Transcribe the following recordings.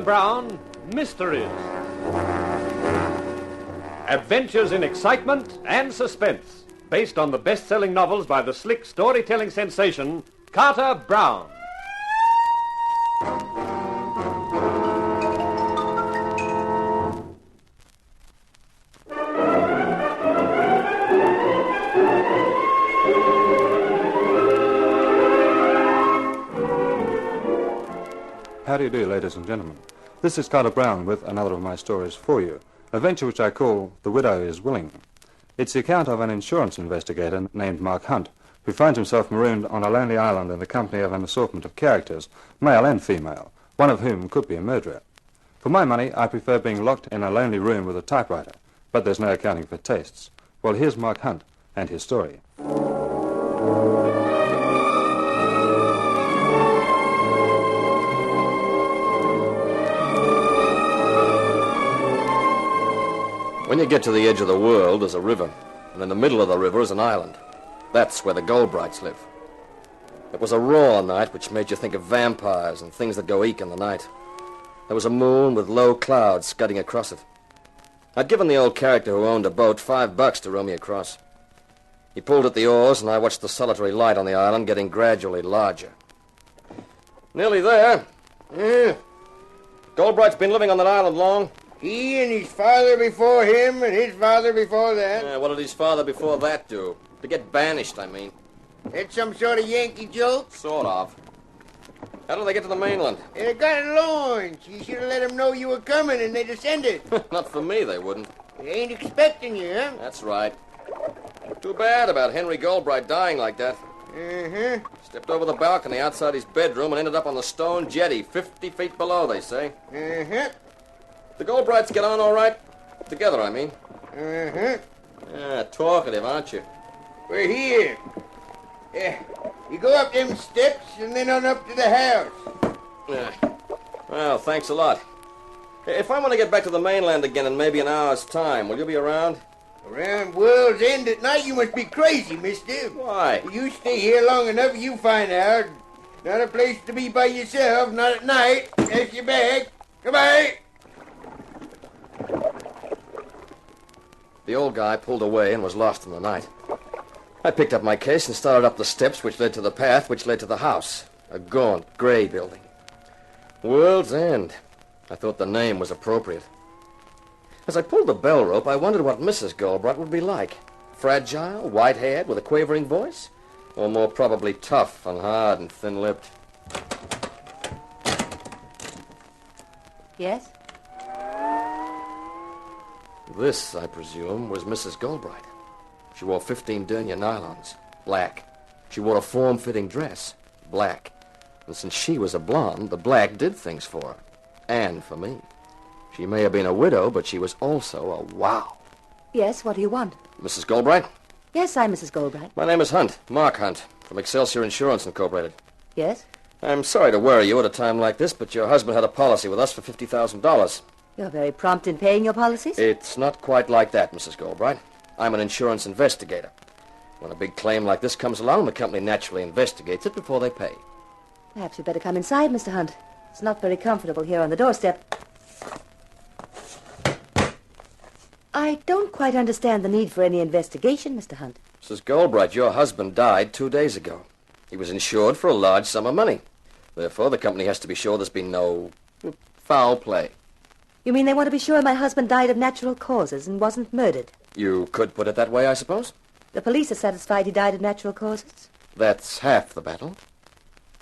Carter Brown, Mysteries. Adventures in excitement and suspense, based on the best-selling novels by the slick storytelling sensation, Carter Brown. How do you do, ladies and gentlemen? This is Carter Brown with another of my stories for you, a venture which I call The Widow is Willing. It's the account of an insurance investigator named Mark Hunt, who finds himself marooned on a lonely island in the company of an assortment of characters, male and female, one of whom could be a murderer. For my money, I prefer being locked in a lonely room with a typewriter, but there's no accounting for tastes. Well, here's Mark Hunt and his story. When you get to the edge of the world, there's a river, and in the middle of the river is an island. That's where the Goldbrights live. It was a raw night which made you think of vampires and things that go eek in the night. There was a moon with low clouds scudding across it. I'd given the old character who owned a boat $5 to row me across. He pulled at the oars, and I watched the solitary light on the island getting gradually larger. Nearly there. Yeah. Goldbright's been living on that island long. He and his father before him and his father before that. Yeah, what did his father before that do? To get banished, I mean. That's some sort of Yankee joke? Sort of. How did they get to the mainland? They got a launch. You should have let them know you were coming and they descended. Not for me, they wouldn't. They ain't expecting you, huh? That's right. Too bad about Henry Goldbright dying like that. Uh-huh. Stepped over the balcony outside his bedroom and ended up on the stone jetty, 50 feet below, they say. Uh-huh. The Goldbrights get on all right? Together, I mean. Uh-huh. Yeah, talkative, aren't you? We're here. Yeah. You go up them steps and then on up to the house. Yeah. Well, thanks a lot. If I want to get back to the mainland again in maybe an hour's time, will you be around? Around World's End at night, you must be crazy, mister. Why? You stay here long enough, you find out. Not a place to be by yourself, not at night. That's your bag. Goodbye. The old guy pulled away and was lost in the night. I picked up my case and started up the steps which led to the path which led to the house. A gaunt, gray building. World's End. I thought the name was appropriate. As I pulled the bell rope, I wondered what Mrs. Goldbright would be like. Fragile, white-haired, with a quavering voice? Or more probably tough and hard and thin-lipped? Yes? This, I presume, was Mrs. Goldbright. She wore 15 denier nylons, black. She wore a form-fitting dress, black. And since she was a blonde, the black did things for her. And for me. She may have been a widow, but she was also a wow. Yes, what do you want? Mrs. Goldbright? Yes, I'm Mrs. Goldbright. My name is Hunt, Mark Hunt, from Excelsior Insurance Incorporated. Yes? I'm sorry to worry you at a time like this, but your husband had a policy with us for $50,000. You're very prompt in paying your policies? It's not quite like that, Mrs. Goldbright. I'm an insurance investigator. When a big claim like this comes along, the company naturally investigates it before they pay. Perhaps you'd better come inside, Mr. Hunt. It's not very comfortable here on the doorstep. I don't quite understand the need for any investigation, Mr. Hunt. Mrs. Goldbright, your husband died 2 days ago. He was insured for a large sum of money. Therefore, the company has to be sure there's been no foul play. You mean they want to be sure my husband died of natural causes and wasn't murdered? You could put it that way, I suppose. The police are satisfied he died of natural causes? That's half the battle.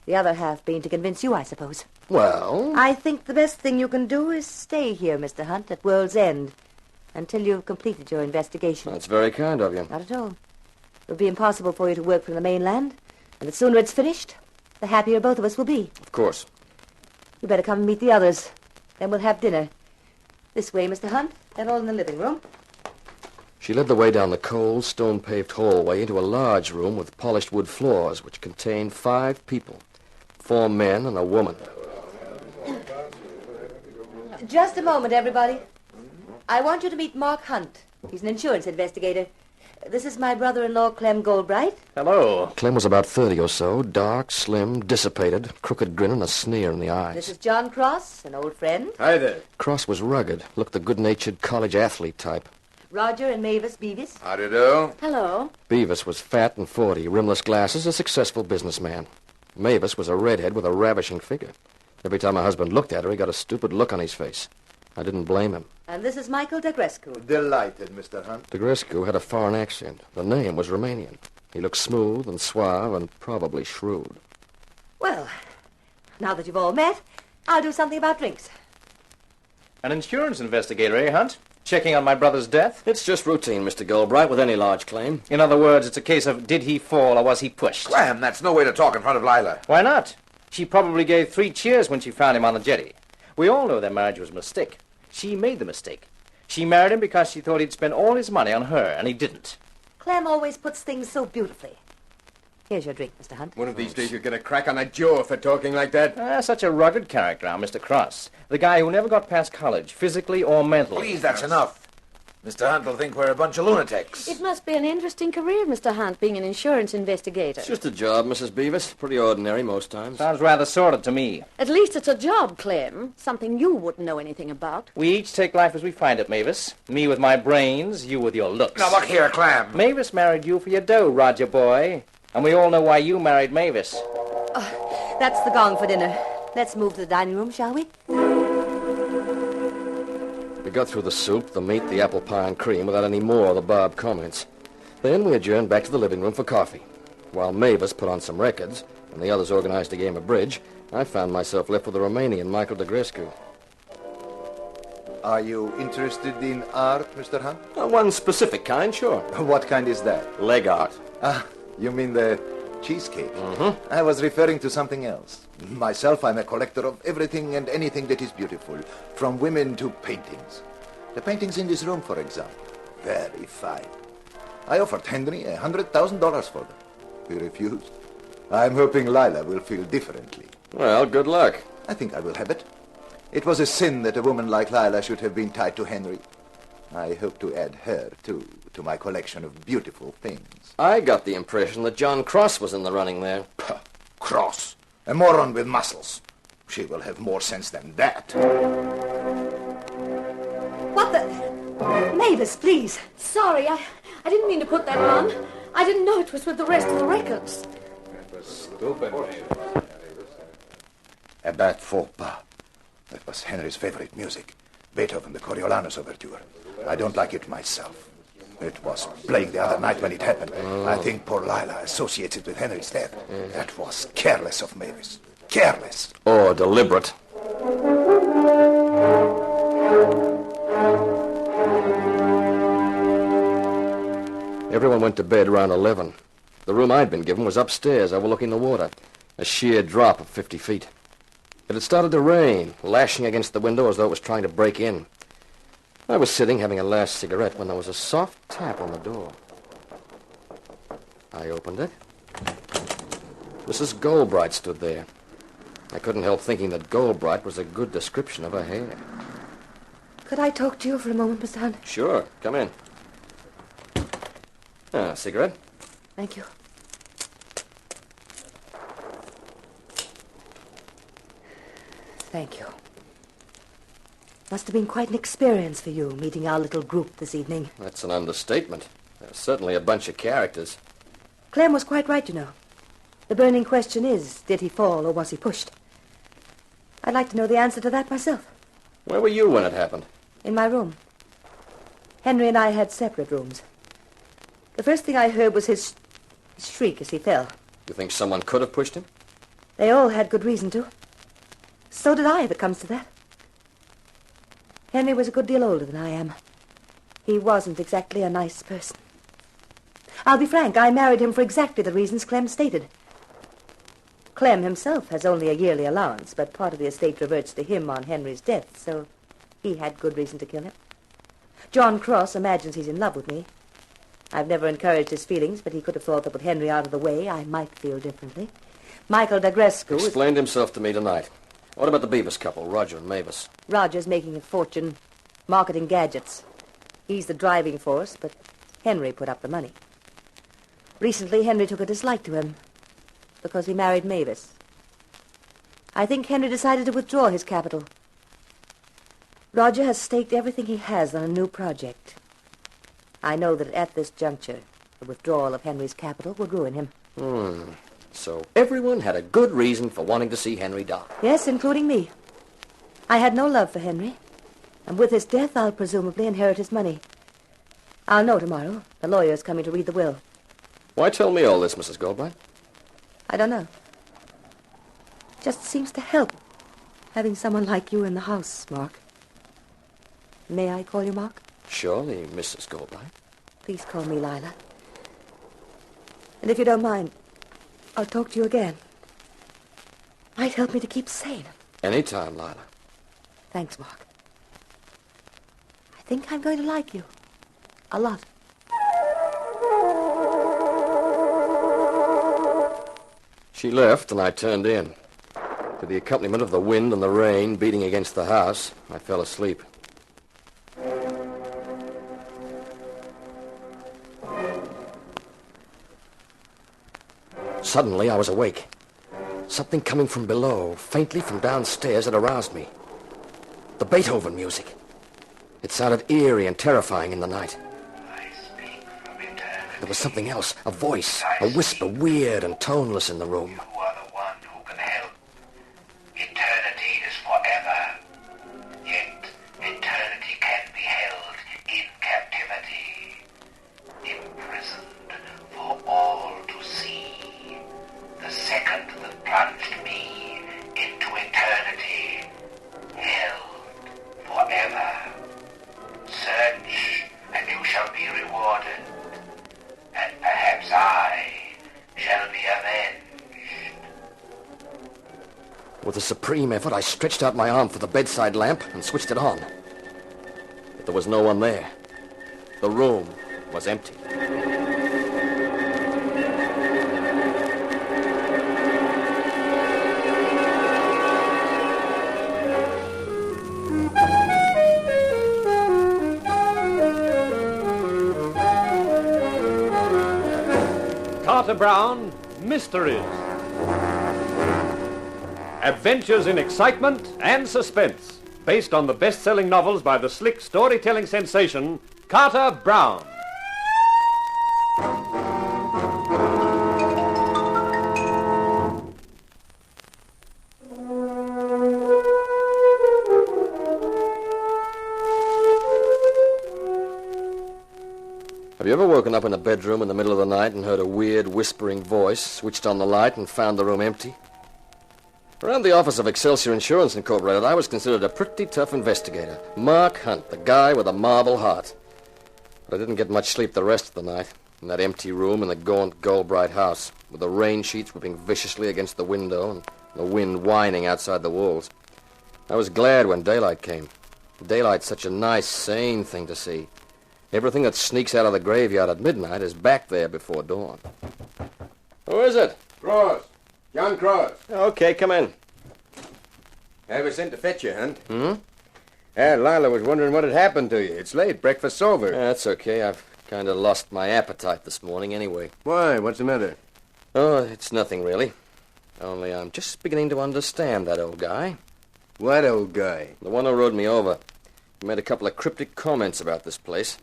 The other half being to convince you, I suppose. Well... I think the best thing you can do is stay here, Mr. Hunt, at World's End, until you've completed your investigation. That's very kind of you. Not at all. It would be impossible for you to work from the mainland, and the sooner it's finished, the happier both of us will be. Of course. You better come and meet the others. Then we'll have dinner. This way, Mr. Hunt. They're all in the living room. She led the way down the cold, stone-paved hallway into a large room with polished wood floors, which contained 5 people. 4 men and a woman. Just a moment, everybody. I want you to meet Mark Hunt. He's an insurance investigator. This is my brother-in-law, Clem Goldbright. Hello. Clem was about 30 or so, dark, slim, dissipated, crooked grin and a sneer in the eyes. This is John Cross, an old friend. Hi there. Cross was rugged, looked the good-natured college athlete type. Roger and Mavis Beavis. How do you do? Hello. Beavis was fat and 40, rimless glasses, a successful businessman. Mavis was a redhead with a ravishing figure. Every time my husband looked at her, he got a stupid look on his face. I didn't blame him. And this is Michael Degrescu. Delighted, Mr. Hunt. Degrescu had a foreign accent. The name was Romanian. He looked smooth and suave and probably shrewd. Well, now that you've all met, I'll do something about drinks. An insurance investigator, eh, Hunt? Checking on my brother's death? It's just routine, Mr. Goldbright, with any large claim. In other words, it's a case of did he fall or was he pushed? Clem, that's no way to talk in front of Lila. Why not? She probably gave 3 cheers when she found him on the jetty. We all know their marriage was a mistake. She made the mistake. She married him because she thought he'd spend all his money on her, and he didn't. Clem always puts things so beautifully. Here's your drink, Mr. Hunt. One of these days you'll get a crack on that jaw for talking like that. Such a rugged character, our Mr. Cross. The guy who never got past college, physically or mentally. Please, that's enough. Mr. Hunt will think we're a bunch of lunatics. It must be an interesting career, Mr. Hunt, being an insurance investigator. It's just a job, Mrs. Beavis. Pretty ordinary most times. Sounds rather sordid to me. At least it's a job, Clem. Something you wouldn't know anything about. We each take life as we find it, Mavis. Me with my brains, you with your looks. Now, look here, Clem. Mavis married you for your dough, Roger boy. And we all know why you married Mavis. That's the gong for dinner. Let's move to the dining room, shall we? We got through the soup, the meat, the apple pie and cream without any more of the Bob comments. Then we adjourned back to the living room for coffee. While Mavis put on some records and the others organized a game of bridge, I found myself left with the Romanian Michael Degrescu. Are you interested in art, Mr. Hunt? One specific kind, sure. What kind is that? Leg art. Ah, you mean the cheesecake? Mm-hmm. I was referring to something else. Myself, I'm a collector of everything and anything that is beautiful, from women to paintings. The paintings in this room, for example, very fine. I offered Henry $100,000 for them. He refused. I'm hoping Lila will feel differently. Well, good luck. I think I will have it. It was a sin that a woman like Lila should have been tied to Henry. I hope to add her, too, to my collection of beautiful things. I got the impression that John Cross was in the running there. Puh, Cross. A moron with muscles. She will have more sense than that. What the... Mavis, please. Sorry, I didn't mean to put that on. I didn't know it was with the rest of the records. Stupid. A bad faux pas. That was Henry's favorite music. Beethoven, the Coriolanus Overture. I don't like it myself. It was playing the other night when it happened. I think poor Lila associates it with Henry's death. That was careless of Mavis. Careless. Or deliberate. Everyone went to bed around 11. The room I'd been given was upstairs, overlooking the water. A sheer drop of 50 feet. It had started to rain, lashing against the window as though it was trying to break in. I was sitting having a last cigarette when there was a soft tap on the door. I opened it. Mrs. Goldbright stood there. I couldn't help thinking that Goldbright was a good description of her hair. Could I talk to you for a moment, Mr. Hunt? Sure, come in. Cigarette? Thank you. Thank you. Must have been quite an experience for you, meeting our little group this evening. That's an understatement. There's certainly a bunch of characters. Clem was quite right, you know. The burning question is, did he fall or was he pushed? I'd like to know the answer to that myself. Where were you when it happened? In my room. Henry and I had separate rooms. The first thing I heard was his shriek as he fell. You think someone could have pushed him? They all had good reason to. So did I, if it comes to that. Henry was a good deal older than I am. He wasn't exactly a nice person. I'll be frank, I married him for exactly the reasons Clem stated. Clem himself has only a yearly allowance, but part of the estate reverts to him on Henry's death, so he had good reason to kill him. John Cross imagines he's in love with me. I've never encouraged his feelings, but he could have thought that with Henry out of the way, I might feel differently. Michael Degrescu... Explained himself to me tonight. What about the Beavis couple, Roger and Mavis? Roger's making a fortune marketing gadgets. He's the driving force, but Henry put up the money. Recently, Henry took a dislike to him because he married Mavis. I think Henry decided to withdraw his capital. Roger has staked everything he has on a new project. I know that at this juncture, the withdrawal of Henry's capital would ruin him. So everyone had a good reason for wanting to see Henry die. Yes, including me. I had no love for Henry, and with his death, I'll presumably inherit his money. I'll know tomorrow. The lawyer's coming to read the will. Why tell me all this, Mrs. Goldbright? I don't know. Just seems to help, having someone like you in the house, Mark. May I call you Mark? Surely, Mrs. Goldbright. Please call me Lila. And if you don't mind, I'll talk to you again. Might help me to keep sane. Anytime, Lila. Thanks, Mark. I think I'm going to like you. A lot. She left, and I turned in. To the accompaniment of the wind and the rain beating against the house, I fell asleep. Suddenly, I was awake. Something coming from below, faintly from downstairs, had aroused me. The Beethoven music. It sounded eerie and terrifying in the night. There was something else, a voice, a whisper, weird and toneless in the room. You are the one who can help. Eternity is forever. Yet eternity can be held in captivity, imprisoned for all to see. The second that plunged me into eternity, held forever. Search, and you shall be rewarded. And perhaps I shall be avenged. With a supreme effort, I stretched out my arm for the bedside lamp and switched it on. But there was no one there. The room was empty. Carter Brown, Mysteries. Adventures in excitement and suspense, based on the best-selling novels by the slick storytelling sensation, Carter Brown. Have you ever woken up in a bedroom in the middle of the night and heard a weird whispering voice, switched on the light, and found the room empty? Around the office of Excelsior Insurance Incorporated, I was considered a pretty tough investigator. Mark Hunt, the guy with a marble heart. But I didn't get much sleep the rest of the night, in that empty room in the gaunt, Goldbright house, with the rain sheets whipping viciously against the window and the wind whining outside the walls. I was glad when daylight came. Daylight's such a nice, sane thing to see. Everything that sneaks out of the graveyard at midnight is back there before dawn. Who is it? Cross. John Cross. Okay, come in. I was sent to fetch you, Hunt. Hmm? Lila was wondering what had happened to you. It's late. Breakfast's over. That's okay. I've kind of lost my appetite this morning anyway. Why? What's the matter? Oh, it's nothing really. Only I'm just beginning to understand that old guy. What old guy? The one who rode me over. He made a couple of cryptic comments about this place.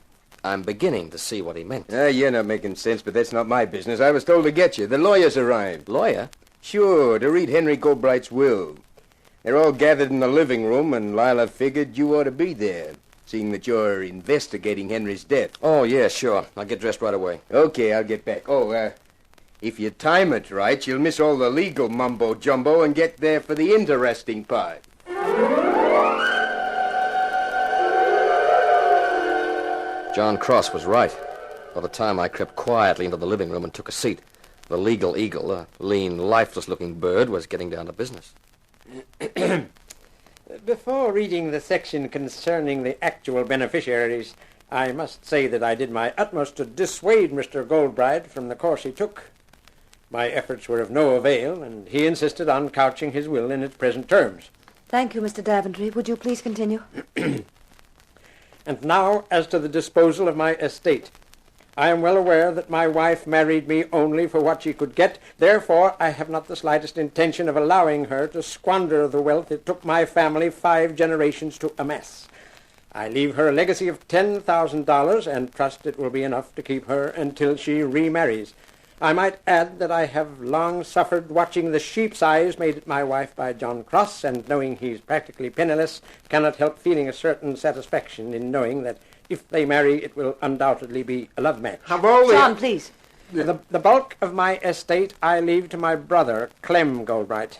I'm beginning to see what he meant. You're not making sense, but that's not my business. I was told to get you. The lawyer's arrived. Lawyer? Sure, to read Henry Goldbright's will. They're all gathered in the living room, and Lila figured you ought to be there, seeing that you're investigating Henry's death. Oh, yeah, sure. I'll get dressed right away. Okay, I'll get back. If you time it right, you'll miss all the legal mumbo-jumbo and get there for the interesting part. John Cross was right. By the time I crept quietly into the living room and took a seat, the legal eagle, a lean, lifeless-looking bird, was getting down to business. Before reading the section concerning the actual beneficiaries, I must say that I did my utmost to dissuade Mr. Goldbright from the course he took. My efforts were of no avail, and he insisted on couching his will in its present terms. Thank you, Mr. Daventry. Would you please continue? And now, as to the disposal of my estate. I am well aware that my wife married me only for what she could get. Therefore, I have not the slightest intention of allowing her to squander the wealth it took my family 5 generations to amass. I leave her a legacy of $10,000 and trust it will be enough to keep her until she remarries. I might add that I have long suffered watching the sheep's eyes made at my wife by John Cross, and knowing he's practically penniless, cannot help feeling a certain satisfaction in knowing that if they marry, it will undoubtedly be a love match. John, please. The bulk of my estate I leave to my brother, Clem Goldbright.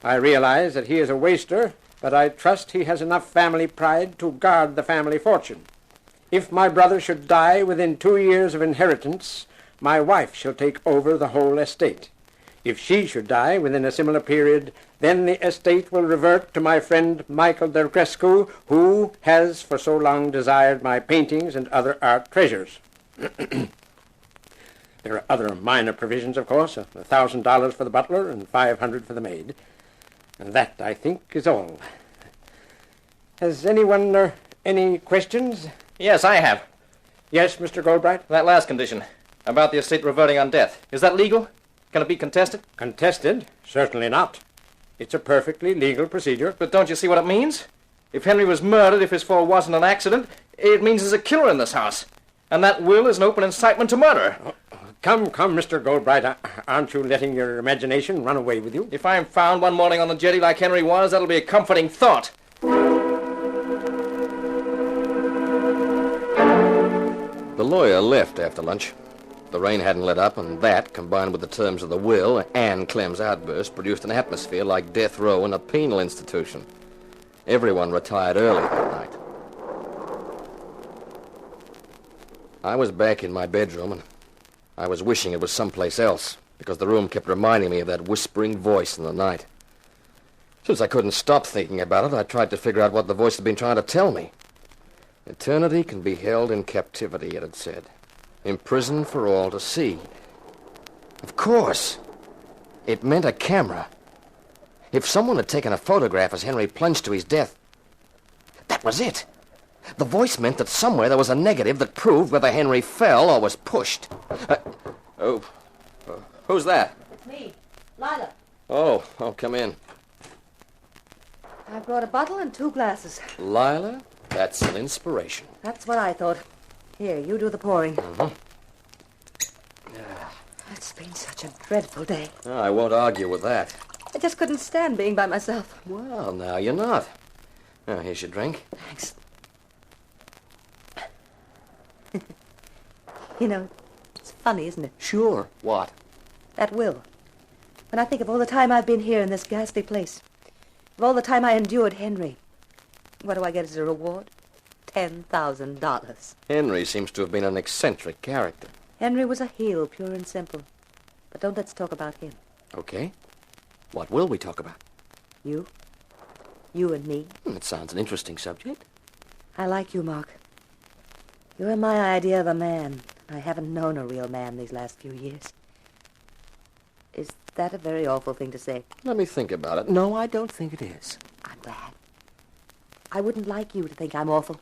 I realize that he is a waster, but I trust he has enough family pride to guard the family fortune. If my brother should die within 2 years of inheritance, my wife shall take over the whole estate. If she should die within a similar period, then the estate will revert to my friend Michael de Crescu, who has for so long desired my paintings and other art treasures. There are other minor provisions, of course, $1,000 for the butler and $500 for the maid. And that, I think, is all. Has anyone any questions? Yes, I have. Yes, Mr. Goldbright? That last condition, about the estate reverting on death. Is that legal? Can it be contested? Contested? Certainly not. It's a perfectly legal procedure. But don't you see what it means? If Henry was murdered, if his fall wasn't an accident, it means there's a killer in this house. And that will is an open incitement to murder. Oh, come, Mr. Goldbright. Aren't you letting your imagination run away with you? If I'm found one morning on the jetty like Henry was, that'll be a comforting thought. The lawyer left after lunch. The rain hadn't let up, and that, combined with the terms of the will and Clem's outburst, produced an atmosphere like death row in a penal institution. Everyone retired early that night. I was back in my bedroom, and I was wishing it was someplace else, because the room kept reminding me of that whispering voice in the night. Since I couldn't stop thinking about it, I tried to figure out what the voice had been trying to tell me. Eternity can be held in captivity, it had said. Imprisoned for all to see. Of course. It meant a camera. If someone had taken a photograph as Henry plunged to his death, that was it. The voice meant that somewhere there was a negative that proved whether Henry fell or was pushed. Who's that? It's me, Lila. Oh, come in. I brought a bottle and 2 glasses. Lila, that's an inspiration. That's what I thought. Here, you do the pouring. Mm-hmm. It's been such a dreadful day. I won't argue with that. I just couldn't stand being by myself. Well, now you're not. Now, here's your drink. Thanks. You know, it's funny, isn't it? Sure. What? That will. When I think of all the time I've been here in this ghastly place, of all the time I endured Henry, what do I get as a reward? $10,000. Henry seems to have been an eccentric character. Henry was a heel, pure and simple. But don't let's talk about him. Okay. What will we talk about? You. You and me. It sounds an interesting subject. I like you, Mark. You're my idea of a man. I haven't known a real man these last few years. Is that a very awful thing to say? Let me think about it. No, I don't think it is. I'm glad. I wouldn't like you to think I'm awful.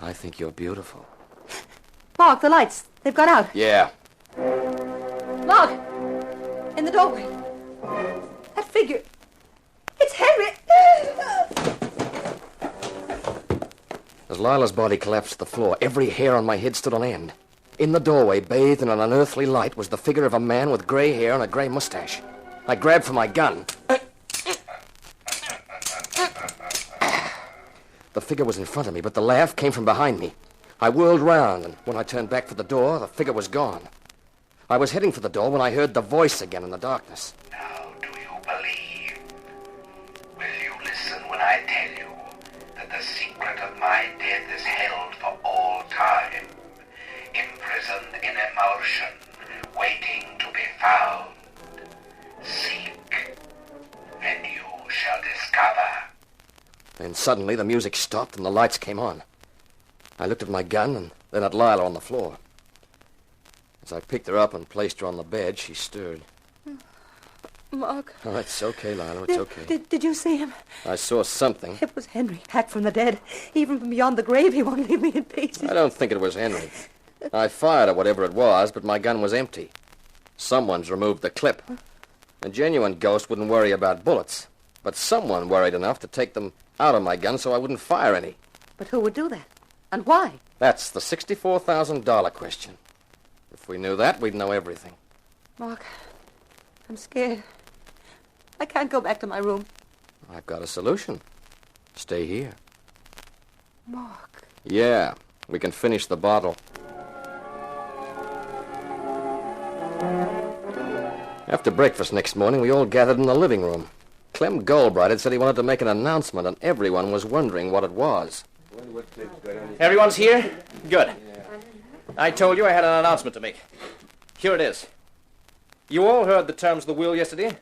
I think you're beautiful. Mark, the lights. They've gone out. Yeah. Mark! In the doorway. That figure. It's Henry! As Lila's body collapsed to the floor, every hair on my head stood on end. In the doorway, bathed in an unearthly light, was the figure of a man with gray hair and a gray mustache. I grabbed for my gun. The figure was in front of me, but the laugh came from behind me. I whirled round, and when I turned back for the door, the figure was gone. I was heading for the door when I heard the voice again in the darkness. Now, do you believe? Will you listen when I tell you that the secret of my death is held for all time, imprisoned in emotion, waiting to be found? Seek, and you shall discover. Then suddenly the music stopped and the lights came on. I looked at my gun and then at Lila on the floor. As I picked her up and placed her on the bed, she stirred. Mark. Oh, it's okay, Lila, it's okay. Did you see him? I saw something. It was Henry, back from the dead. Even from beyond the grave, he won't leave me in peace. I don't think it was Henry. I fired at whatever it was, but my gun was empty. Someone's removed the clip. A genuine ghost wouldn't worry about bullets, but someone worried enough to take them out of my gun so I wouldn't fire any. But who would do that? And why? That's the $64,000 question. If we knew that, we'd know everything. Mark, I'm scared. I can't go back to my room. I've got a solution. Stay here. Mark. Yeah, we can finish the bottle. After breakfast next morning, we all gathered in the living room. Clem Goldbright had said he wanted to make an announcement, and everyone was wondering what it was. Everyone's here? Good. I told you I had an announcement to make. Here it is. You all heard the terms of the will yesterday.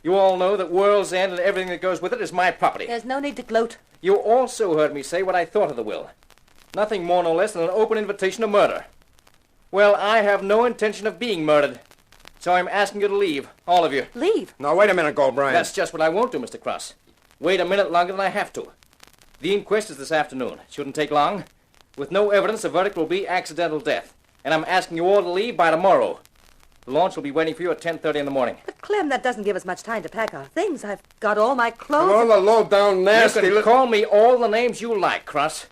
You all know that World's End and everything that goes with it is my property. There's no need to gloat. You also heard me say what I thought of the will. Nothing more nor less than an open invitation to murder. Well, I have no intention of being murdered. So I'm asking you to leave, all of you. Leave? Now, wait a minute, Goldbright. That's just what I won't do, Mr. Cross. Wait a minute longer than I have to. The inquest is this afternoon. It shouldn't take long. With no evidence, the verdict will be accidental death. And I'm asking you all to leave by tomorrow. The launch will be waiting for you at 10:30 in the morning. But, Clem, that doesn't give us much time to pack our things. I've got all my clothes. All the low-down nasty... You can call me all the names you like, Cross.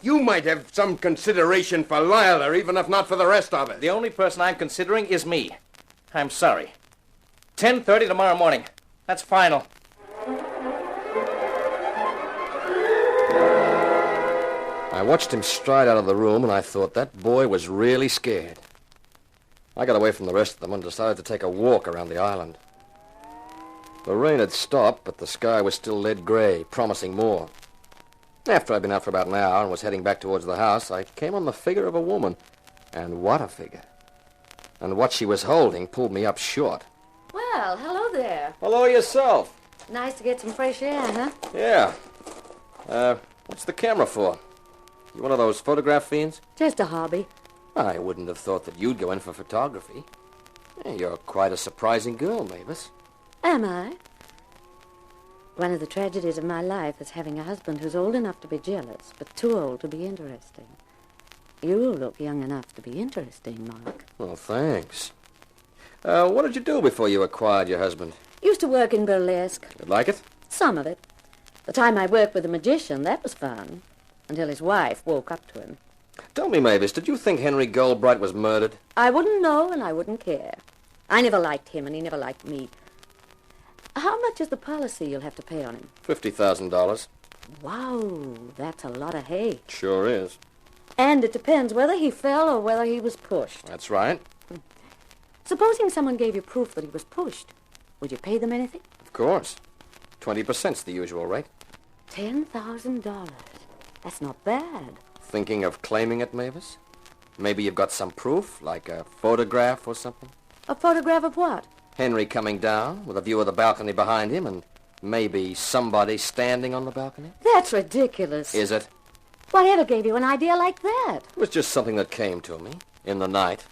You might have some consideration for Lila, even if not for the rest of it. The only person I'm considering is me. I'm sorry. 10:30 tomorrow morning. That's final. I watched him stride out of the room, and I thought that boy was really scared. I got away from the rest of them and decided to take a walk around the island. The rain had stopped, but the sky was still lead gray, promising more. After I'd been out for about an hour and was heading back towards the house, I came on the figure of a woman. And what a figure. And what she was holding pulled me up short. Well, hello there. Hello yourself. Nice to get some fresh air, huh? Yeah. What's the camera for? You one of those photograph fiends? Just a hobby. I wouldn't have thought that you'd go in for photography. You're quite a surprising girl, Mavis. Am I? One of the tragedies of my life is having a husband who's old enough to be jealous, but too old to be interesting. You look young enough to be interesting, Mark. Well, thanks. What did you do before you acquired your husband? Used to work in burlesque. You like it? Some of it. The time I worked with a magician, that was fun. Until his wife woke up to him. Tell me, Mavis, did you think Henry Goldbright was murdered? I wouldn't know and I wouldn't care. I never liked him and he never liked me. How much is the policy you'll have to pay on him? $50,000. Wow, that's a lot of hay. Sure is. And it depends whether he fell or whether he was pushed. That's right. Supposing someone gave you proof that he was pushed, would you pay them anything? Of course. 20%'s the usual rate. $10,000. That's not bad. Thinking of claiming it, Mavis? Maybe you've got some proof, like a photograph or something? A photograph of what? Henry coming down with a view of the balcony behind him and maybe somebody standing on the balcony? That's ridiculous. Is it? Whatever gave you an idea like that? It was just something that came to me in the night.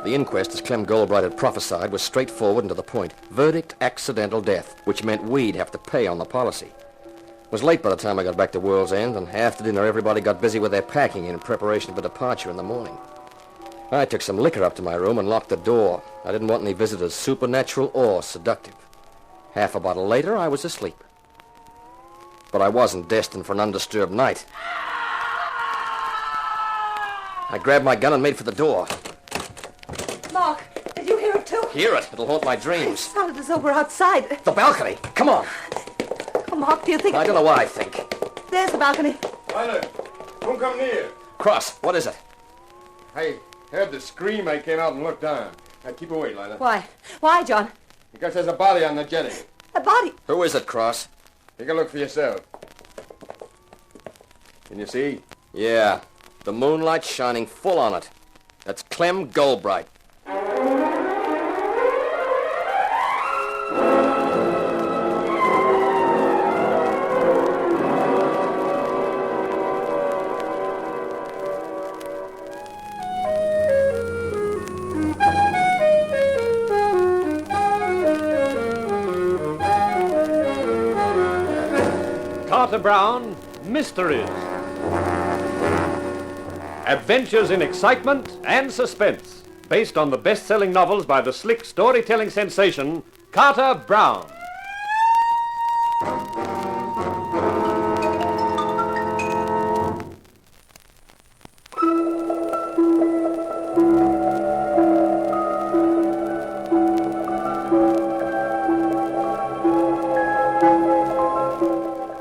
The inquest, as Clem Goldbright had prophesied, was straightforward and to the point. Verdict, accidental death, which meant we'd have to pay on the policy. It was late by the time I got back to World's End, and after dinner everybody got busy with their packing in preparation for departure in the morning. I took some liquor up to my room and locked the door. I didn't want any visitors, supernatural or seductive. Half a bottle later, I was asleep. But I wasn't destined for an undisturbed night. I grabbed my gun and made for the door. Mark, did you hear it too? Hear it. It'll haunt my It dreams. sounded as though we're outside. The balcony. Come on. Oh, Mark, do you think... I don't know what I think. There's the balcony. Lila, don't come near. Cross, what is it? I heard the scream. I came out and looked down. Now, keep away, Lila. Why? Why, John? Because there's a body on the jetty. A body. Who is it, Cross? Take a look for yourself. Can you see? Yeah, the moonlight's shining full on it. That's Clem Goldbright. Carter Brown, Mysteries. Adventures in excitement and suspense, based on the best-selling novels by the slick storytelling sensation, Carter Brown.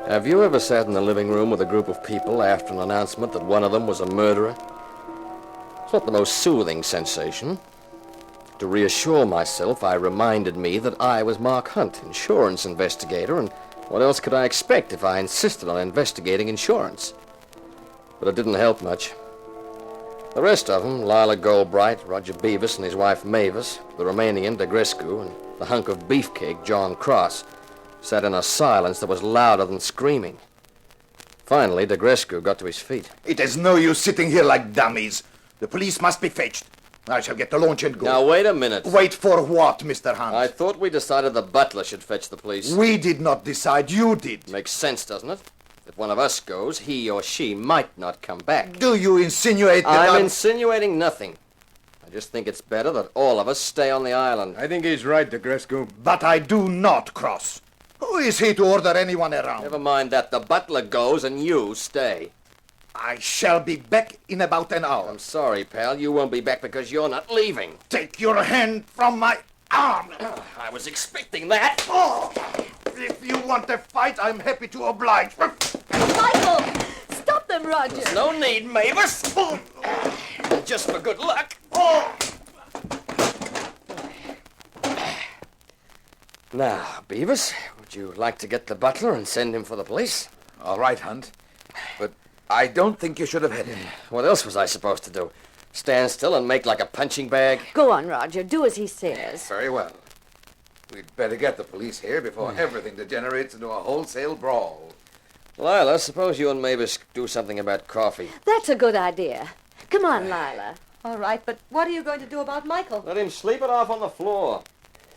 Have you ever sat in the living room with a group of people after an announcement that one of them was a murderer? It's not the most soothing sensation. To reassure myself, I reminded me that I was Mark Hunt, insurance investigator, and what else could I expect if I insisted on investigating insurance? But it didn't help much. The rest of them, Lila Goldbright, Roger Beavis and his wife Mavis, the Romanian Degrescu, and the hunk of beefcake, John Cross, sat in a silence that was louder than screaming. Finally, Degrescu got to his feet. It is no use sitting here like dummies. The police must be fetched. I shall get the launch and go. Now, wait a minute. Wait for what, Mr. Hunt? I thought we decided the butler should fetch the police. We did not decide. You did. Makes sense, doesn't it? If one of us goes, he or she might not come back. Do you insinuate that I'm insinuating nothing. I just think it's better that all of us stay on the island. I think he's right, Degrescu. But I do not cross. Who is he to order anyone around? Never mind that. The butler goes and you stay. I shall be back in about an hour. I'm sorry, pal. You won't be back because you're not leaving. Take your hand from my arm. I was expecting that. Oh, if you want a fight, I'm happy to oblige. Michael! Stop them, Roger! There's no need, Mavis. Just for good luck. Now, Beavis, would you like to get the butler and send him for the police? All right, Hunt. But I don't think you should have hit him. What else was I supposed to do? Stand still and make like a punching bag? Go on, Roger. Do as he says. Very well. We'd better get the police here before everything degenerates into a wholesale brawl. Lila, suppose you and Mavis do something about coffee. That's a good idea. Come on, Lila. All right, but what are you going to do about Michael? Let him sleep it off on the floor.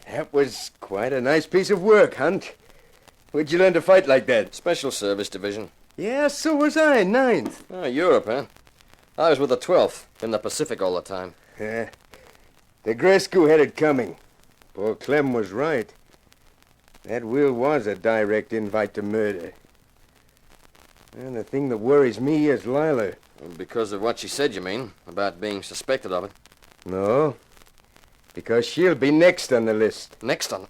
That was quite a nice piece of work, Hunt. Where'd you learn to fight like that? Special Service Division. Yeah, so was I, 9th. Oh, Europe, huh? I was with the 12th, in the Pacific all the time. Yeah. Degrescu had it coming. Poor Clem was right. That will was a direct invite to murder. And the thing that worries me is Lila. Because of what she said, you mean? About being suspected of it? No. Because she'll be next on the list. Next on...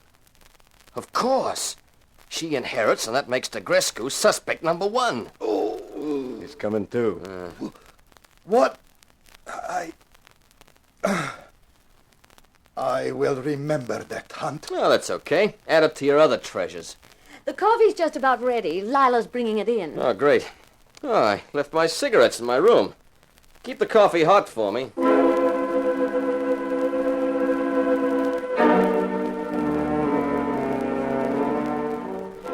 Of course. She inherits, and that makes Degrescu suspect number 1. Oh. He's coming too. What? I will remember that, Hunt. Well, that's okay. Add it to your other treasures. The coffee's just about ready. Lila's bringing it in. Oh, great. Oh, I left my cigarettes in my room. Keep the coffee hot for me.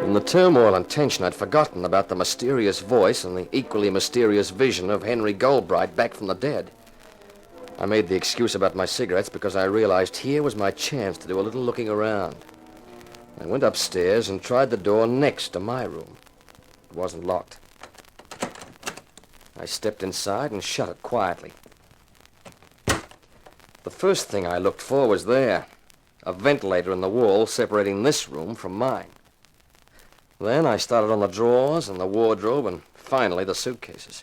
In the turmoil and tension, I'd forgotten about the mysterious voice and the equally mysterious vision of Henry Goldbright back from the dead. I made the excuse about my cigarettes because I realized here was my chance to do a little looking around. I went upstairs and tried the door next to my room. It wasn't locked. I stepped inside and shut it quietly. The first thing I looked for was there, a ventilator in the wall separating this room from mine. Then I started on the drawers and the wardrobe and finally the suitcases.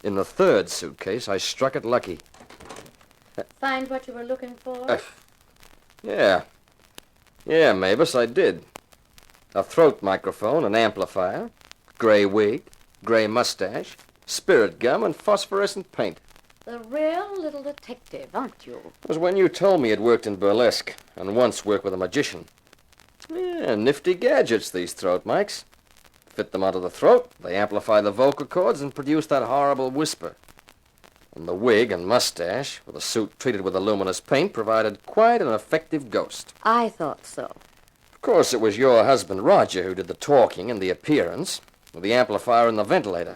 In the third suitcase, I struck it lucky. Find what you were looking for? Yeah, Mavis, I did. A throat microphone, an amplifier, gray wig, gray mustache, spirit gum, and phosphorescent paint. The real little detective, aren't you? It was when you told me you'd worked in burlesque and once worked with a magician. Yeah, nifty gadgets, these throat mics. Fit them onto the throat, they amplify the vocal cords and produce that horrible whisper. And the wig and mustache, with a suit treated with a luminous paint, provided quite an effective ghost. I thought so. Of course, it was your husband, Roger, who did the talking and the appearance, with the amplifier and the ventilator.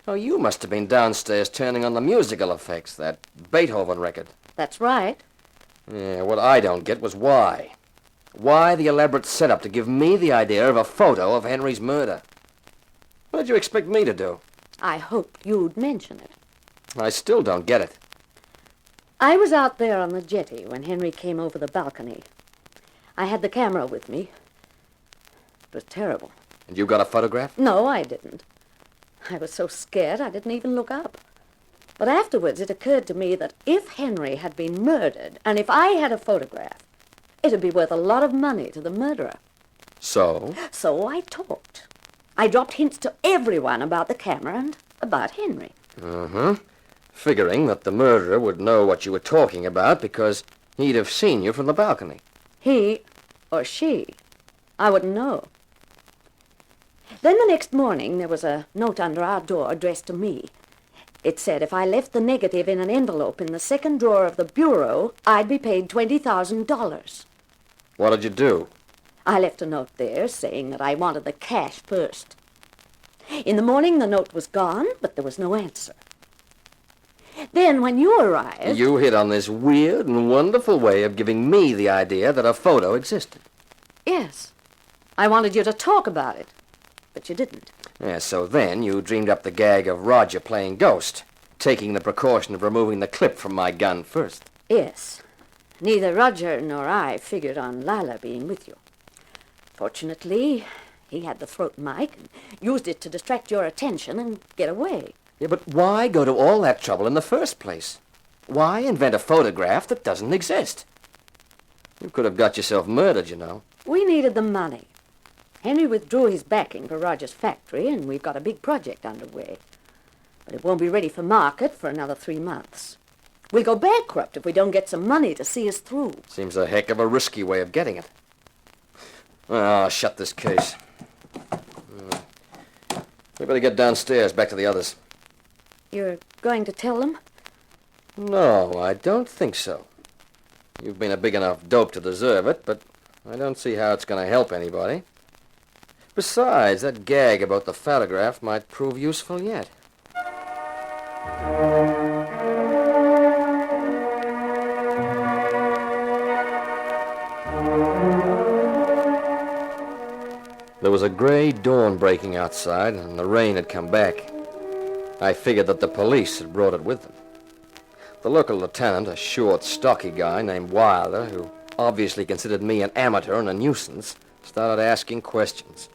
Oh, you must have been downstairs turning on the musical effects, that Beethoven record. That's right. Yeah, what I don't get was why. Why the elaborate setup to give me the idea of a photo of Henry's murder? What did you expect me to do? I hoped you'd mention it. I still don't get it. I was out there on the jetty when Henry came over the balcony. I had the camera with me. It was terrible. And you got a photograph? No, I didn't. I was so scared I didn't even look up. But afterwards it occurred to me that if Henry had been murdered, and if I had a photograph, it'd be worth a lot of money to the murderer. So? So I talked. I dropped hints to everyone about the camera and about Henry. Mm-hmm. Figuring that the murderer would know what you were talking about because he'd have seen you from the balcony. He or she, I wouldn't know. Then the next morning there was a note under our door addressed to me. It said if I left the negative in an envelope in the second drawer of the bureau, I'd be paid $20,000. What did you do? I left a note there saying that I wanted the cash first. In the morning the note was gone, but there was no answer. Then when you arrived... You hit on this weird and wonderful way of giving me the idea that a photo existed. Yes. I wanted you to talk about it, but you didn't. Yeah, so then you dreamed up the gag of Roger playing ghost, taking the precaution of removing the clip from my gun first. Yes. Neither Roger nor I figured on Lila being with you. Fortunately, he had the throat mic and used it to distract your attention and get away. Yeah, but why go to all that trouble in the first place? Why invent a photograph that doesn't exist? You could have got yourself murdered, you know. We needed the money. Henry withdrew his backing for Roger's factory, and we've got a big project underway. But it won't be ready for market for another 3 months. We'll go bankrupt if we don't get some money to see us through. Seems a heck of a risky way of getting it. Well, I'll shut this case. We better get downstairs, back to the others. You're going to tell them? No, I don't think so. You've been a big enough dope to deserve it, but I don't see how it's going to help anybody. Besides, that gag about the photograph might prove useful yet. There was a gray dawn breaking outside, and the rain had come back. I figured that the police had brought it with them. The local lieutenant, a short, stocky guy named Wilder, who obviously considered me an amateur and a nuisance, started asking questions.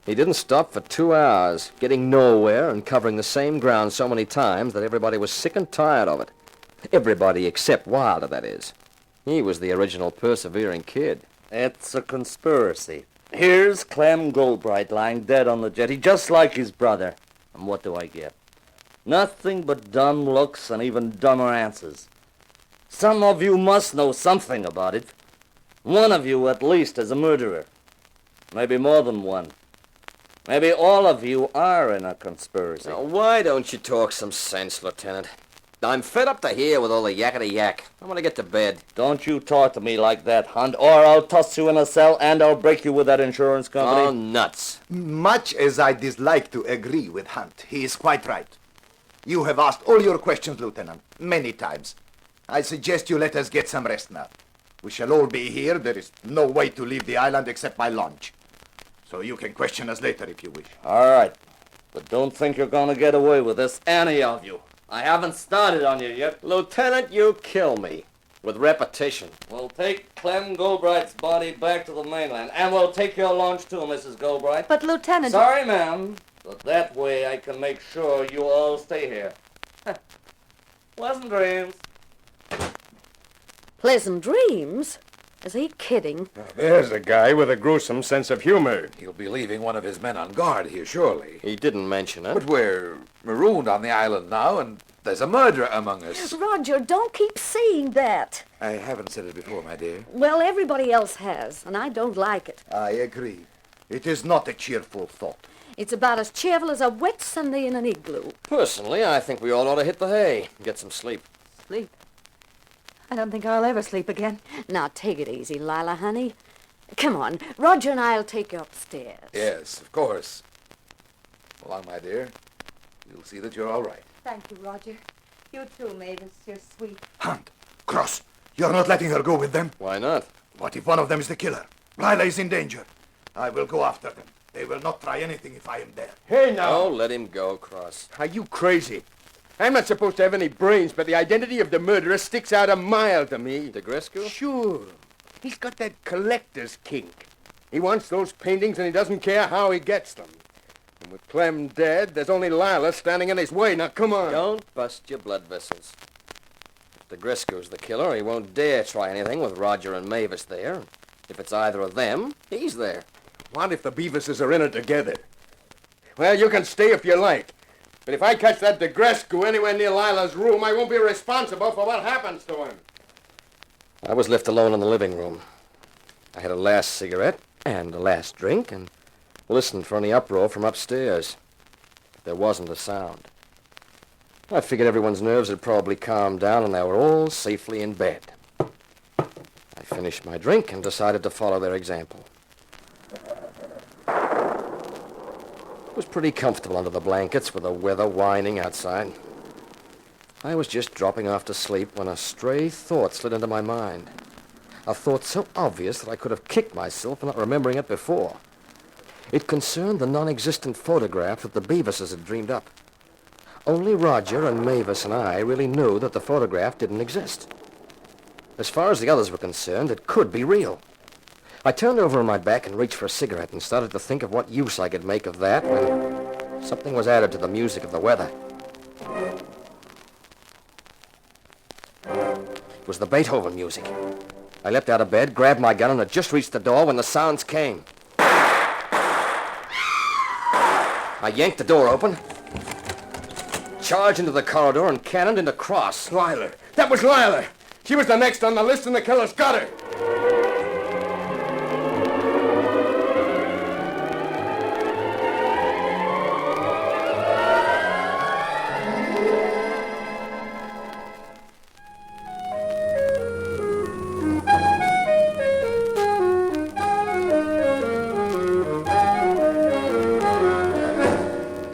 He didn't stop for 2 hours, getting nowhere and covering the same ground so many times that everybody was sick and tired of it. Everybody except Wilder, that is. He was the original persevering kid. It's a conspiracy. Here's Clem Goldbright lying dead on the jetty, just like his brother. And what do I get? Nothing but dumb looks and even dumber answers. Some of you must know something about it. One of you, at least, is a murderer. Maybe more than one. Maybe all of you are in a conspiracy. Now, why don't you talk some sense, Lieutenant? I'm fed up to here with all the yakety-yak. I want to get to bed. Don't you talk to me like that, Hunt, or I'll toss you in a cell and I'll break you with that insurance company. Oh, nuts. Much as I dislike to agree with Hunt, he is quite right. You have asked all your questions, Lieutenant, many times. I suggest you let us get some rest now. We shall all be here. There is no way to leave the island except by launch. So you can question us later if you wish. All right. But don't think you're going to get away with this, any of you. I haven't started on you yet. Lieutenant, you kill me. With repetition. We'll take Clem Goldbright's body back to the mainland, and we'll take your launch too, Mrs. Goldbright. But, Lieutenant... Sorry, ma'am, but that way I can make sure you all stay here. Pleasant dreams. Pleasant dreams? Is he kidding? There's a guy with a gruesome sense of humor. He'll be leaving one of his men on guard here, surely. He didn't mention it. But we're marooned on the island now, and there's a murderer among us. Roger, don't keep saying that. I haven't said it before, my dear. Well, everybody else has, and I don't like it. I agree. It is not a cheerful thought. It's about as cheerful as a wet Sunday in an igloo. Personally, I think we all ought to hit the hay and get some sleep. Sleep? I don't think I'll ever sleep again. Now, take it easy, Lila, honey. Come on, Roger and I'll take you upstairs. Yes, of course. Along, my dear. You'll see that you're all right. Thank you, Roger. You too, Mavis. You're sweet. Hunt, Cross, you're not letting her go with them? Why not? What if one of them is the killer? Lila is in danger. I will go after them. They will not try anything if I am there. Hey, now. Oh, let him go, Cross. Are you crazy? I'm not supposed to have any brains, but the identity of the murderer sticks out a mile to me. DeGrescu? Sure. He's got that collector's kink. He wants those paintings, and he doesn't care how he gets them. And with Clem dead, there's only Lila standing in his way. Now, come on. Don't bust your blood vessels. If DeGrescu's the killer, he won't dare try anything with Roger and Mavis there. If it's either of them, he's there. What if the Beaverses are in it together? Well, you can stay if you like. But if I catch that DeGrescu anywhere near Lila's room, I won't be responsible for what happens to him. I was left alone in the living room. I had a last cigarette and a last drink and listened for any uproar from upstairs. But there wasn't a sound. I figured everyone's nerves had probably calmed down and they were all safely in bed. I finished my drink and decided to follow their example. It was pretty comfortable under the blankets with the weather whining outside. I was just dropping off to sleep when a stray thought slid into my mind. A thought so obvious that I could have kicked myself for not remembering it before. It concerned the non-existent photograph that the Beaverses had dreamed up. Only Roger and Mavis and I really knew that the photograph didn't exist. As far as the others were concerned, it could be real. I turned over on my back and reached for a cigarette and started to think of what use I could make of that when something was added to the music of the weather. It was the Beethoven music. I leapt out of bed, grabbed my gun, and had just reached the door when the sounds came. I yanked the door open, charged into the corridor, and cannoned into Cross. Lila. That was Lila. She was the next on the list, and the killer's got her.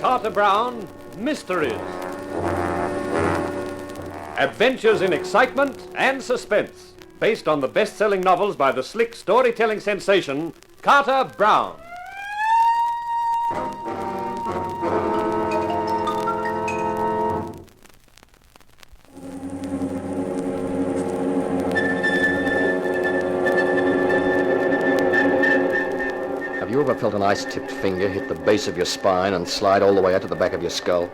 Carter Brown, Mysteries. Adventures in excitement and suspense, based on the best-selling novels by the slick storytelling sensation, Carter Brown. Have you ever felt an ice-tipped finger hit the base of your spine and slide all the way out to the back of your skull?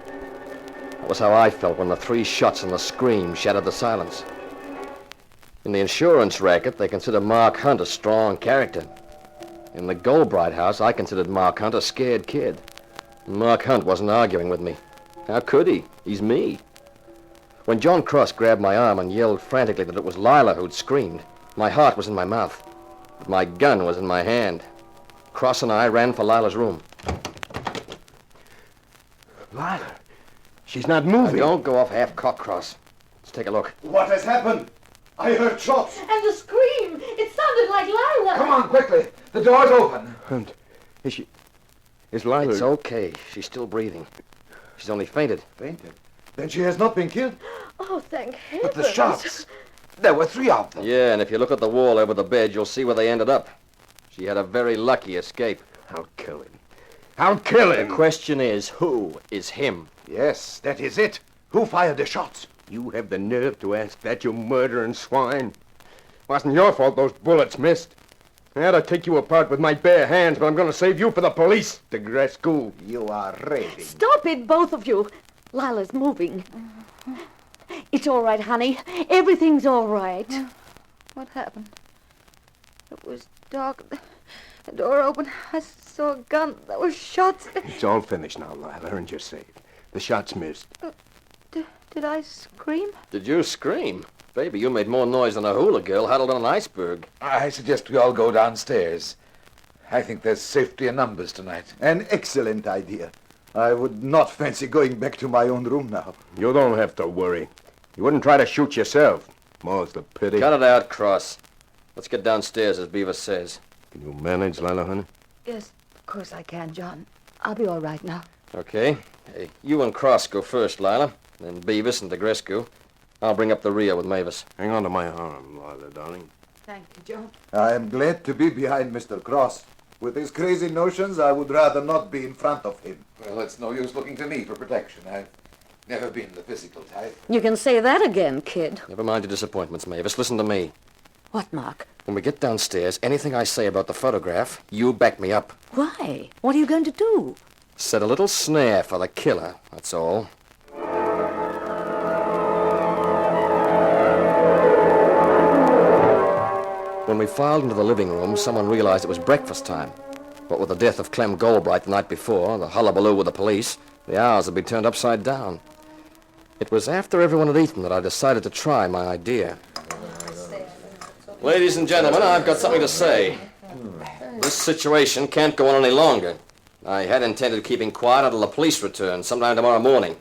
That was how I felt when the 3 shots and the scream shattered the silence. In the insurance racket, they consider Mark Hunt a strong character. In the Goldbright house, I considered Mark Hunt a scared kid. Mark Hunt wasn't arguing with me. How could he? He's me. When John Cross grabbed my arm and yelled frantically that it was Lila who'd screamed, my heart was in my mouth, but my gun was in my hand. Cross and I ran for Lila's room. Lila. She's not moving. Don't go off half-cocked, Cross. Let's take a look. What has happened? I heard shots. And the scream! It sounded like Lila! Come on, quickly. The door's open. And is Lila... It's okay. She's still breathing. She's only fainted. Fainted? Then she has not been killed? Oh, thank heaven. But the shots. There were 3 of them. Yeah, and if you look at the wall over the bed, you'll see where they ended up. She had a very lucky escape. I'll kill him. I'll kill him! The question is, who is him? Yes, that is it. Who fired the shots? You have the nerve to ask that, you murdering swine. Wasn't your fault those bullets missed. I ought to take you apart with my bare hands, but I'm going to save you for the police, DeGrescu. You are raving. Stop it, both of you. Lila's moving. It's all right, honey. Everything's all right. What happened? It was dark. The door opened. I saw a gun. There were shots. It's all finished now, Lila, and you're safe. The shots missed. Did I scream? Did you scream? Baby, you made more noise than a hula girl huddled on an iceberg. I suggest we all go downstairs. I think there's safety in numbers tonight. An excellent idea. I would not fancy going back to my own room now. You don't have to worry. You wouldn't try to shoot yourself. More's the pity. Cut it out, Cross. Let's get downstairs, as Beaver says. Can you manage, Lila, honey? Yes, of course I can, John. I'll be all right now. Okay. Hey, you and Cross go first, Lila. Then Beavis and DeGrescu. I'll bring up the rear with Mavis. Hang on to my arm, Lila, darling. Thank you, John. I am glad to be behind Mr. Cross. With his crazy notions, I would rather not be in front of him. Well, it's no use looking to me for protection. I've Never been the physical type. You can say that again, kid. Never mind your disappointments, Mavis. Listen to me. What, Mark? When we get downstairs, anything I say about the photograph, you back me up. Why? What are you going to do? Set a little snare for the killer, that's all. When we filed into the living room, someone realized it was breakfast time. What with the death of Clem Goldbright the night before, the hullabaloo with the police, the hours had been turned upside down. It was after everyone had eaten that I decided to try my idea. Ladies and gentlemen, I've got something to say. This situation can't go on any longer. I had intended keeping quiet until the police return sometime tomorrow morning.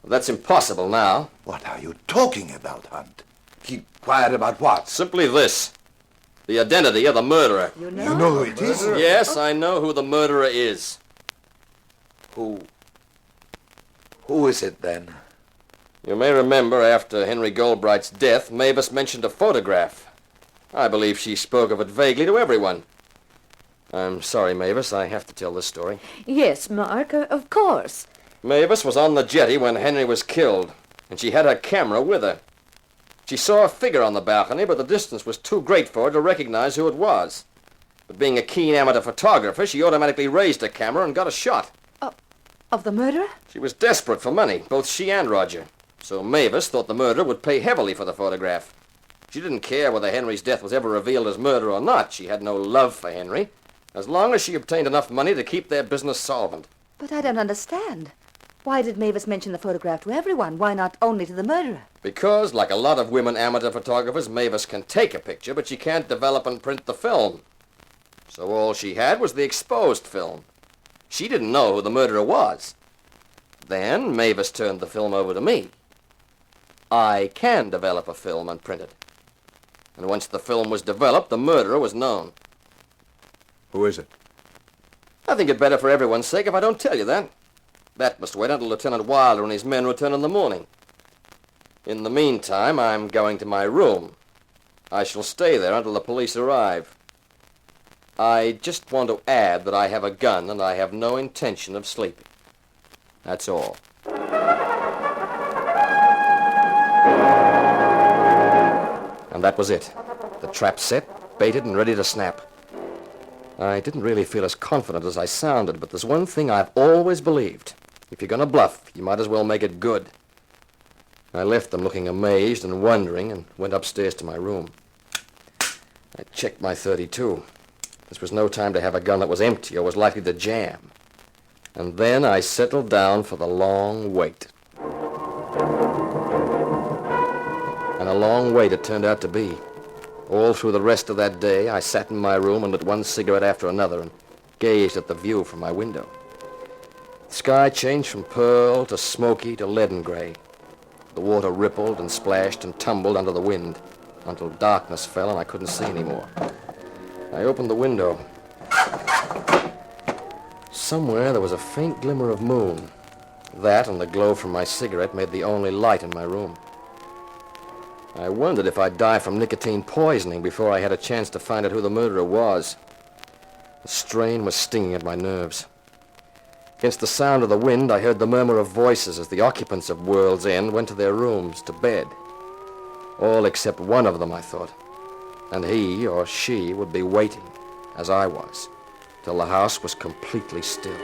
But that's impossible now. What are you talking about, Hunt? Keep quiet about what? Simply this. The identity of the murderer. You know who it is? Yes, I know who the murderer is. Who is it, then? You may remember after Henry Goldbright's death, Mavis mentioned a photograph. I believe she spoke of it vaguely to everyone. I'm sorry, Mavis, I have to tell this story. Yes, Mark, of course. Mavis was on the jetty when Henry was killed, and she had her camera with her. She saw a figure on the balcony, but the distance was too great for her to recognize who it was. But being a keen amateur photographer, she automatically raised her camera and got a shot. Of the murderer? She was desperate for money, both she and Roger. So Mavis thought the murderer would pay heavily for the photograph. She didn't care whether Henry's death was ever revealed as murder or not. She had no love for Henry, as long as she obtained enough money to keep their business solvent. But I don't understand. Why did Mavis mention the photograph to everyone? Why not only to the murderer? Because, like a lot of women amateur photographers, Mavis can take a picture, but she can't develop and print the film. So all she had was the exposed film. She didn't know who the murderer was. Then Mavis turned the film over to me. I can develop a film and print it. And once the film was developed, the murderer was known. Who is it? I think it better for everyone's sake if I don't tell you that. That must wait until Lieutenant Wilder and his men return in the morning. In the meantime, I'm going to my room. I shall stay there until the police arrive. I just want to add that I have a gun and I have no intention of sleeping. That's all. And that was it. The trap set, baited, and ready to snap. I didn't really feel as confident as I sounded, but there's one thing I've always believed. If you're going to bluff, you might as well make it good. I left them looking amazed and wondering and went upstairs to my room. I checked my .32. This was no time to have a gun that was empty or was likely to jam. And then I settled down for the long wait. And a long wait it turned out to be. All through the rest of that day, I sat in my room and lit one cigarette after another and gazed at the view from my window. The sky changed from pearl to smoky to leaden gray. The water rippled and splashed and tumbled under the wind until darkness fell and I couldn't see anymore. I opened the window. Somewhere there was a faint glimmer of moon. That and the glow from my cigarette made the only light in my room. I wondered if I'd die from nicotine poisoning before I had a chance to find out who the murderer was. The strain was stinging at my nerves. Against the sound of the wind, I heard the murmur of voices as the occupants of World's End went to their rooms, to bed. All except one of them, I thought. And he or she would be waiting, as I was, till the house was completely still.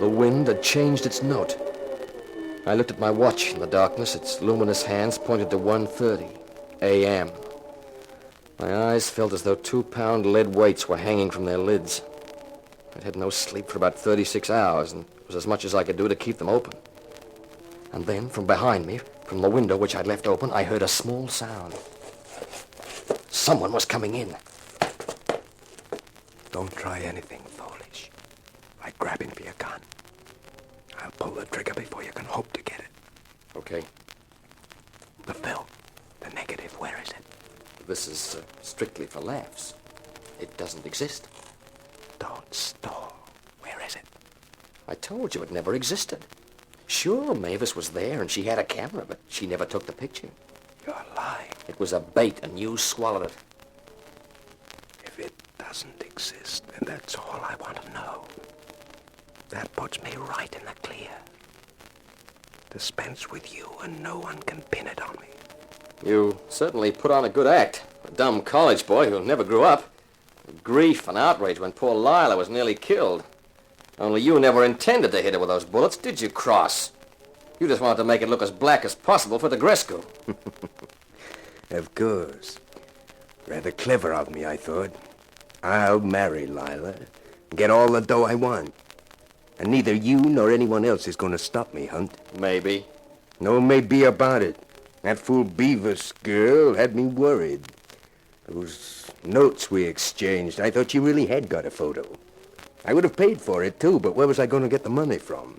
The wind had changed its note. I looked at my watch in the darkness. Its luminous hands pointed to 1:30 a.m. My eyes felt as though 2-pound lead weights were hanging from their lids. I'd had no sleep for about 36 hours, and it was as much as I could do to keep them open. And then, from behind me, from the window which I'd left open, I heard a small sound. Someone was coming in. Don't try anything foolish, like grabbing for your gun. I'll pull the trigger before you can hope to get it. Okay. The film, the negative, where is it? This is strictly for laughs. It doesn't exist. Don't stall. Where is it? I told you it never existed. Sure, Mavis was there and she had a camera, but she never took the picture. You're lying. It was a bait, and you swallowed it. If it doesn't exist, then that's all I want to know. That puts me right in the clear. Dispense with you, and no one can pin it on me. You certainly put on a good act. A dumb college boy who never grew up. Grief and outrage when poor Lila was nearly killed. Only you never intended to hit her with those bullets, did you, Cross? You just wanted to make it look as black as possible for the Gresco. Of course. Rather clever of me, I thought. I'll marry Lila, get all the dough I want. And neither you nor anyone else is going to stop me, Hunt. Maybe. No maybe about it. That fool Beavis girl had me worried. Those notes we exchanged, I thought you really had got a photo. I would have paid for it, too, but where was I going to get the money from?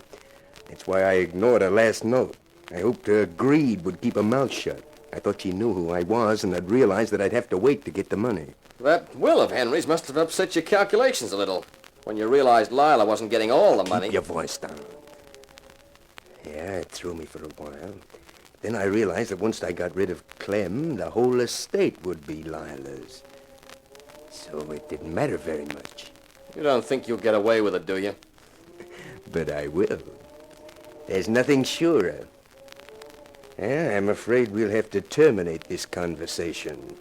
That's why I ignored her last note. I hoped her greed would keep her mouth shut. I thought she knew who I was and had realized that I'd have to wait to get the money. That will of Henry's must have upset your calculations a little when you realized Lila wasn't getting all the money. Keep your voice down. Yeah, it threw me for a while. Then I realized that once I got rid of Clem, the whole estate would be Lila's. So it didn't matter very much. You don't think you'll get away with it, do you? But I will. There's nothing surer. Yeah, I'm afraid we'll have to terminate this conversation.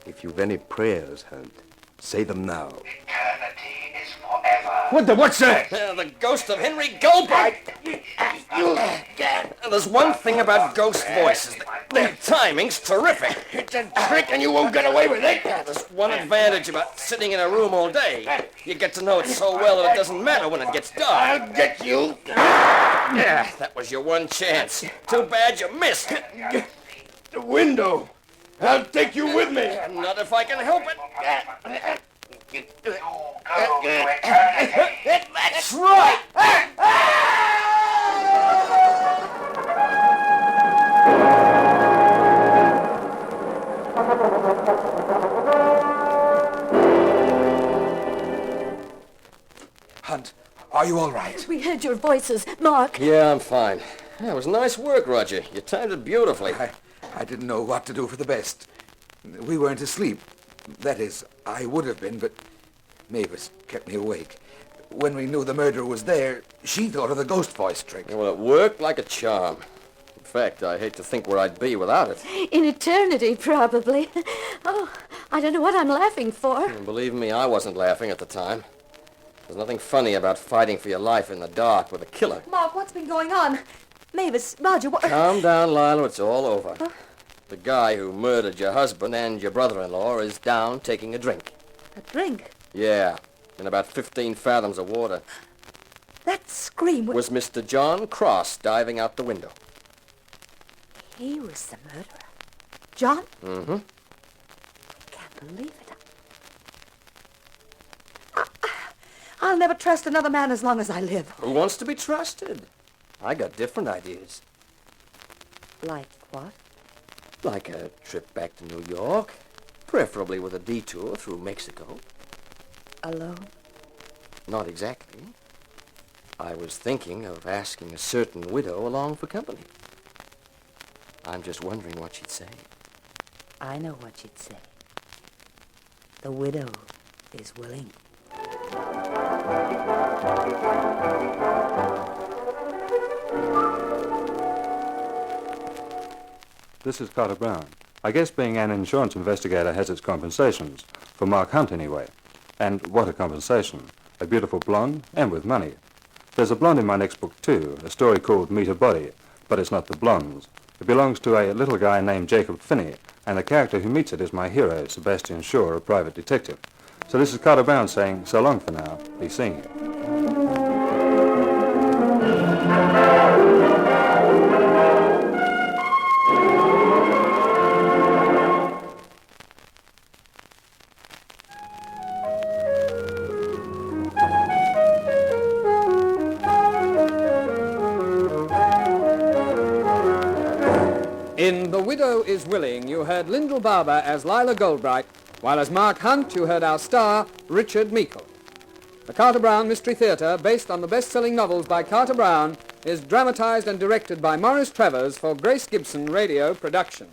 If you've any prayers, Hunt, say them now. Eternity is forever. What's that? The ghost of Henry Goldbright! There's one thing about ghost voices. Their timing's terrific. It's a trick and you won't get away with it. There's one advantage about sitting in a room all day. You get to know it so well that it doesn't matter when it gets dark. I'll get you. Yeah, that was your one chance. Too bad you missed. The window. I'll take you with me. Not if I can help it. You go to eternity. That's right! Hunt, are you all right? We heard your voices, Mark. Yeah, I'm fine. Yeah, it was nice work, Roger. You timed it beautifully. I didn't know what to do for the best. We weren't asleep. That is, I would have been, but Mavis kept me awake. When we knew the murderer was there, she thought of the ghost voice trick. Well, it worked like a charm. In fact, I hate to think where I'd be without it. In eternity, probably. Oh, I don't know what I'm laughing for. And believe me, I wasn't laughing at the time. There's nothing funny about fighting for your life in the dark with a killer. Mark, what's been going on? Mavis, Roger, what... Calm down, Lila. It's all over. Huh? The guy who murdered your husband and your brother-in-law is down taking a drink. A drink? Yeah, in about 15 fathoms of water. That scream was Mr. John Cross diving out the window. He was the murderer. John? Mm-hmm. I can't believe it. I'll never trust another man as long as I live. Who wants to be trusted? I got different ideas. Like what? Like a trip back to New York, preferably with a detour through Mexico. Alone? Not exactly. I was thinking of asking a certain widow along for company. I'm just wondering what she'd say. I know what she'd say. The widow is willing. This is Carter Brown. I guess being an insurance investigator has its compensations, for Mark Hunt anyway. And what a compensation. A beautiful blonde, and with money. There's a blonde in my next book too, a story called Meet a Body, but it's not the blondes. It belongs to a little guy named Jacob Finney, and the character who meets it is my hero, Sebastian Shaw, a private detective. So this is Carter Brown saying, so long for now, be seeing you. In The Widow is Willing, you heard Lyndall Barber as Lila Goldbright, while as Mark Hunt, you heard our star, Richard Meikle. The Carter Brown Mystery Theatre, based on the best-selling novels by Carter Brown, is dramatized and directed by Maurice Travers for Grace Gibson Radio Productions.